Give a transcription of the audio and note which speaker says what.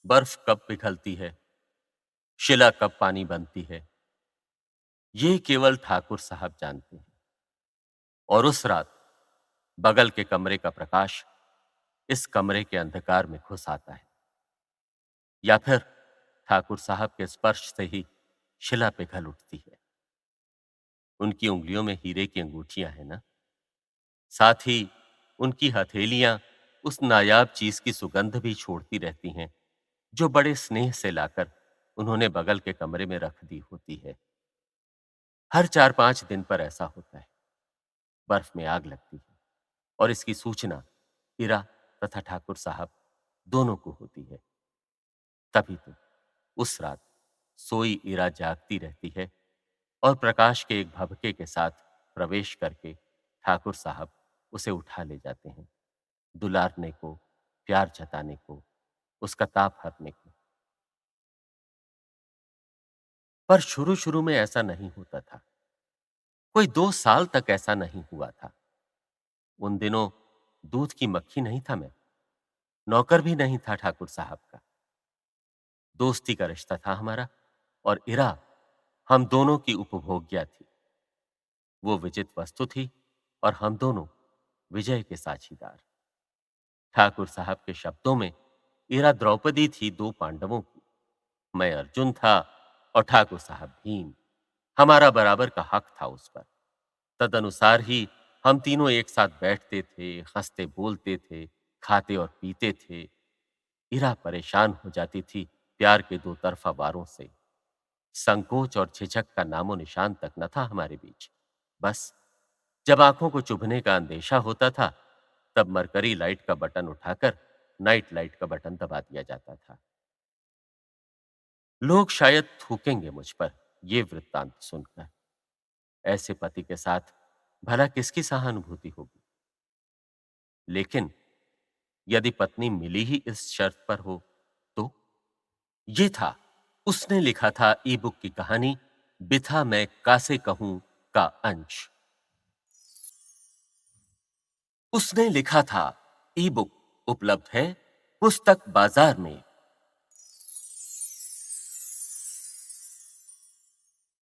Speaker 1: बर्फ कब पिघलती है, शिला कब पानी बनती है, ये केवल ठाकुर साहब जानते हैं। और उस रात बगल के कमरे का प्रकाश इस कमरे के अंधकार में घुस आता है, या फिर ठाकुर साहब के स्पर्श से ही शिला पिघल उठती है। उनकी उंगलियों में हीरे की अंगूठियां हैं ना, साथ ही उनकी हथेलियां उस नायाब चीज की सुगंध भी छोड़ती रहती हैं जो बड़े स्नेह से लाकर उन्होंने बगल के कमरे में रख दी होती है। हर 4-5 दिन पर ऐसा होता है। बर्फ में आग लगती है और इसकी सूचना इरा तथा ठाकुर साहब दोनों को होती है। तभी तो उस रात सोई इरा जागती रहती है और प्रकाश के एक भभके के साथ प्रवेश करके ठाकुर साहब उसे उठा ले जाते हैं, दुलारने को, प्यार जताने को, उसका ताप हरने को। पर शुरू शुरू में ऐसा नहीं होता था। कोई 2 साल तक ऐसा नहीं हुआ था। उन दिनों दूध की मक्खी नहीं था मैं, नौकर भी नहीं था ठाकुर साहब का। दोस्ती का रिश्ता था हमारा, और इरा हम दोनों की उपभोग्या थी। वो विजित वस्तु थी और हम दोनों विजय के साझीदार। ठाकुर साहब के शब्दों में इरा द्रौपदी थी 2 पांडवों की। मैं अर्जुन था और ठाकुर साहब भीम। हमारा बराबर का हक था उस पर। तदनुसार ही हम तीनों एक साथ बैठते थे, हंसते बोलते थे, खाते और पीते थे। इरा परेशान हो जाती थी प्यार के 2 तरफा वारों से। संकोच और झिझक का नामो निशान तक न था हमारे बीच। बस जब आंखों को चुभने का अंदेशा होता था, तब मरकरी लाइट का बटन उठाकर नाइट लाइट का बटन दबा दिया जाता था। लोग शायद थूकेंगे मुझ पर यह वृत्तांत सुनकर। ऐसे पति के साथ भला किसकी सहानुभूति होगी? लेकिन यदि पत्नी मिली ही इस शर्त पर हो तो? ये था, उसने लिखा था ई बुक की कहानी बिथा मैं कासे कहूं का अंश। उसने लिखा था ई बुक उपलब्ध है पुस्तक बाजार में।